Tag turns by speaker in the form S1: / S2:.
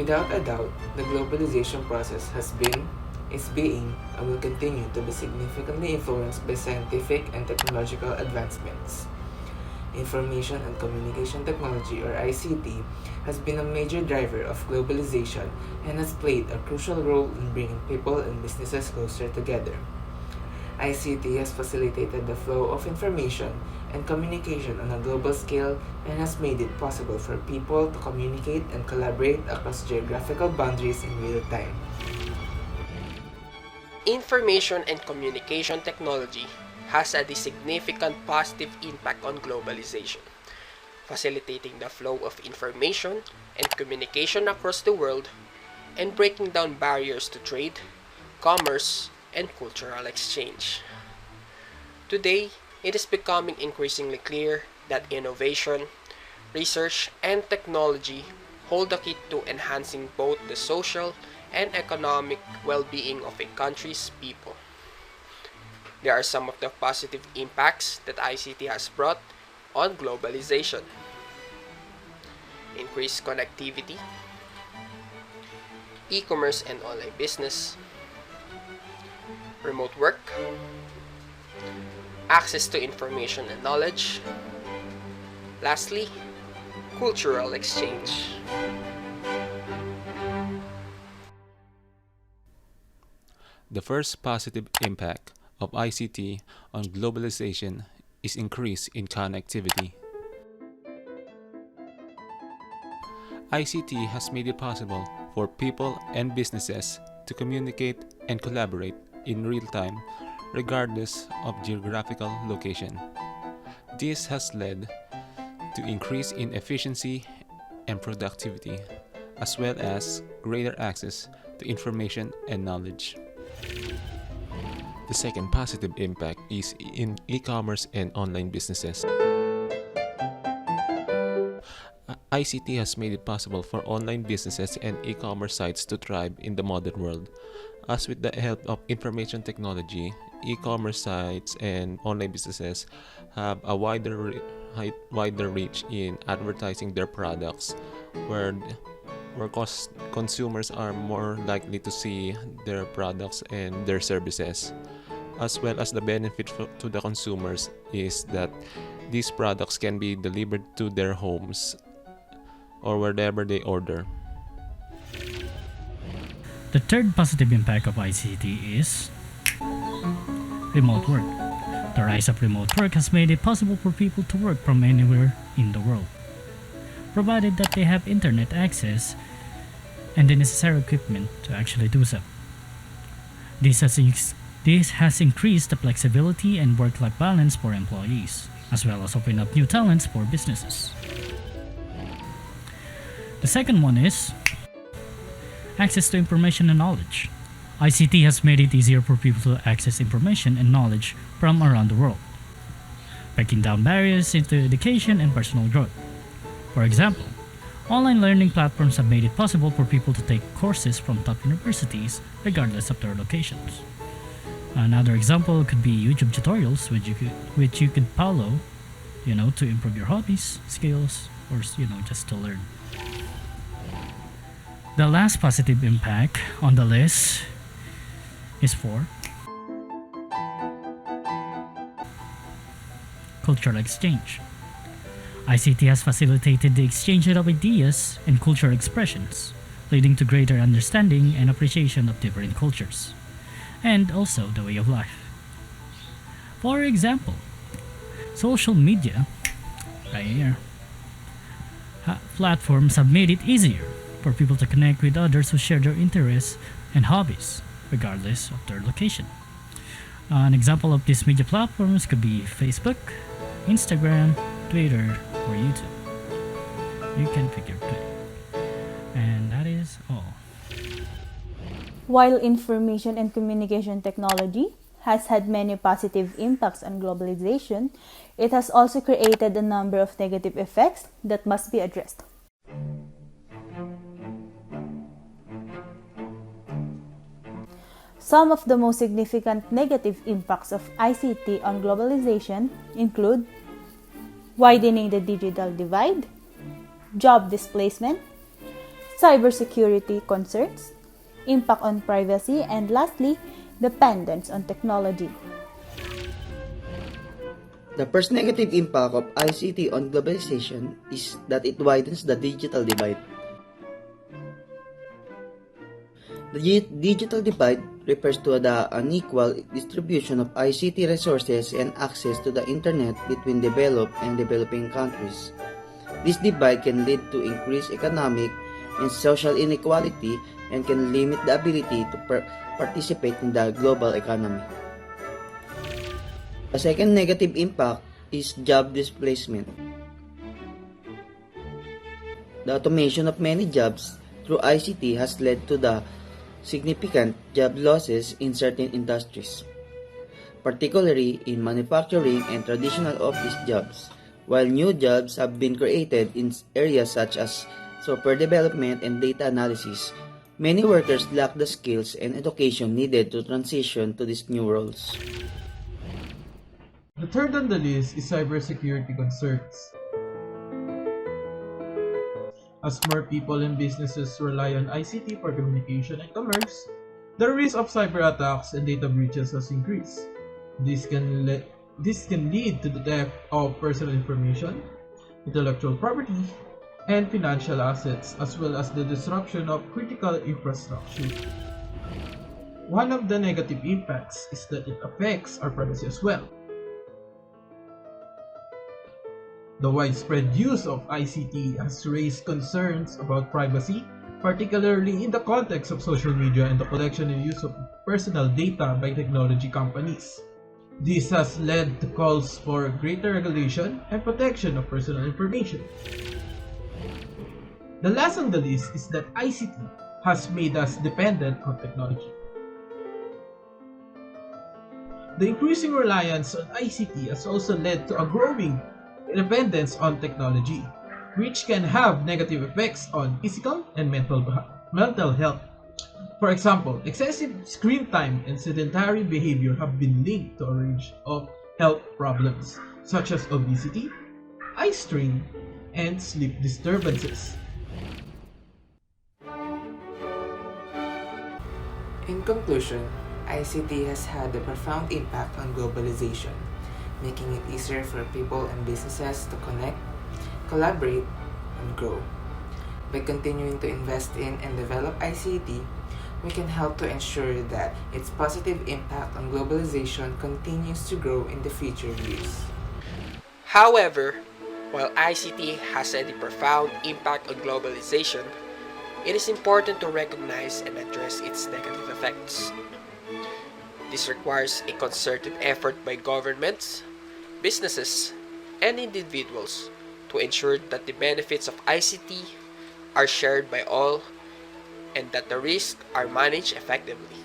S1: Without a doubt, the globalization process has been, is being, and will continue to be significantly influenced by scientific and technological advancements. Information and Communication Technology, or ICT, has been a major driver of globalization and has played a crucial role in bringing people and businesses closer together. ICT has facilitated the flow of information and communication on a global scale and has made it possible for people to communicate and collaborate across geographical boundaries in real time.
S2: Information and communication technology has had a significant positive impact on globalization, facilitating the flow of information and communication across the world and breaking down barriers to trade, commerce, and cultural exchange. Today, it is becoming increasingly clear that innovation, research, and technology hold the key to enhancing both the social and economic well-being of a country's people. There are some of the positive impacts that ICT has brought on globalization. Increased connectivity, e-commerce and online business, remote work, access to information and knowledge, lastly, cultural exchange.
S3: The first positive impact of ICT on globalization is increase in connectivity. ICT has made it possible for people and businesses to communicate and collaborate in real time regardless of geographical location. This has led to increase in efficiency and productivity, as well as greater access to information and knowledge. The second positive impact is in e-commerce and online businesses. ICT has made it possible for online businesses and e-commerce sites to thrive in the modern world. As with the help of information technology, e-commerce sites and online businesses have a wider reach in advertising their products, where consumers are more likely to see their products and their services. As well as the benefit to the consumers is that these products can be delivered to their homes or wherever they order.
S4: The third positive impact of ICT is remote work. The rise of remote work has made it possible for people to work from anywhere in the world, provided that they have internet access and the necessary equipment to actually do so. This has increased the flexibility and work-life balance for employees, as well as opened up new talents for businesses. The second one is access to information and knowledge. ICT has made it easier for people to access information and knowledge from around the world, breaking down barriers into education and personal growth. For example, online learning platforms have made it possible for people to take courses from top universities regardless of their locations. Another example could be YouTube tutorials which you could follow, to improve your hobbies, skills, or just to learn. The last positive impact on the list is for cultural exchange. ICT has facilitated the exchange of ideas and cultural expressions, leading to greater understanding and appreciation of different cultures, and also the way of life. For example, social media, right here, platforms have made it easier for people to connect with others who share their interests and hobbies, regardless of their location. An example of these media platforms could be Facebook, Instagram, Twitter, or YouTube. You can pick your pick. And that is all.
S5: While information and communication technology has had many positive impacts on globalization, it has also created a number of negative effects that must be addressed. Some of the most significant negative impacts of ICT on globalization include widening the digital divide, job displacement, cybersecurity concerns, impact on privacy, and lastly, dependence on technology.
S6: The first negative impact of ICT on globalization is that it widens the digital divide. The digital divide refers to the unequal distribution of ICT resources and access to the internet between developed and developing countries. This divide can lead to increased economic and social inequality and can limit the ability to participate in the global economy. The second negative impact is job displacement. The automation of many jobs through ICT has led to the significant job losses in certain industries, particularly in manufacturing and traditional office jobs, while new jobs have been created in areas such as software development and data analysis. Many workers lack the skills and education needed to transition to these new roles.
S7: The third on the list is cybersecurity concerns. As more people and businesses rely on ICT for communication and commerce, the risk of cyber attacks and data breaches has increased. This can lead to the theft of personal information, intellectual property, and financial assets, as well as the disruption of critical infrastructure. One of the negative impacts is that it affects our privacy as well. The widespread use of ICT has raised concerns about privacy, particularly in the context of social media and the collection and use of personal data by technology companies. This has led to calls for greater regulation and protection of personal information. The last on the list is that ICT has made us dependent on technology. The increasing reliance on ICT has also led to a growing dependence on technology, which can have negative effects on physical and mental health. For example, excessive screen time and sedentary behavior have been linked to a range of health problems, such as obesity, eye strain, and sleep disturbances.
S1: In conclusion, ICT has had a profound impact on globalization, making it easier for people and businesses to connect, collaborate, and grow. By continuing to invest in and develop ICT, we can help to ensure that its positive impact on globalization continues to grow in the future years.
S2: However, while ICT has had a profound impact on globalization, it is important to recognize and address its negative effects. This requires a concerted effort by governments, businesses, and individuals to ensure that the benefits of ICT are shared by all and that the risks are managed effectively.